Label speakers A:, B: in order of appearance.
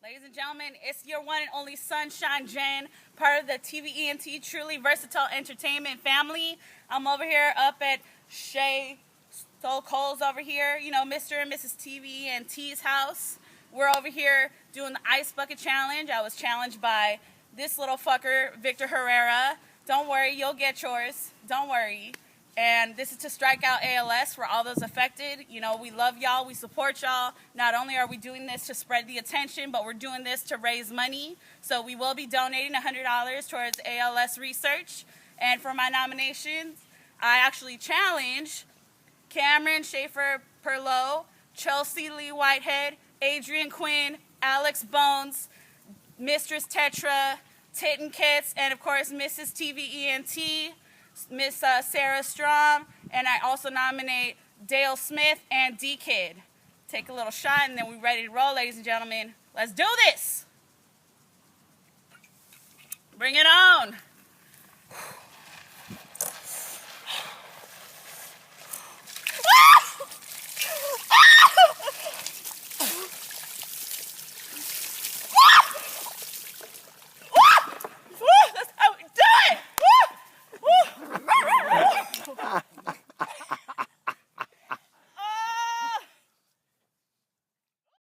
A: Ladies and gentlemen, it's your one and only Sunshine Jen, part of the TVENT Truly Versatile Entertainment family. I'm over here up at Shay Soul Cole's over here, you know, Mr. and Mrs. TVENT's house. We're over here doing the Ice Bucket Challenge. I was challenged by this little fucker, Victor Herrera. Don't worry, you'll get yours. Don't worry. And this is to strike out ALS for all those affected. You know, we love y'all. We support y'all. Not only are we doing this to spread the attention, but we're doing this to raise money. So we will be donating $100 towards ALS research. And for my nominations, I actually challenge Cameron Schaefer Perlow, Chelsea Lee Whitehead, Adrian Quinn, Alex Bones, Mistress Tetra, Titten Kits, and of course Mrs. TVENT, Miss Sarah Strom, and I also nominate Dale Smith and D-Kid. Take a little shot and then we're ready to roll, ladies and gentlemen. Let's do this! Bring it on!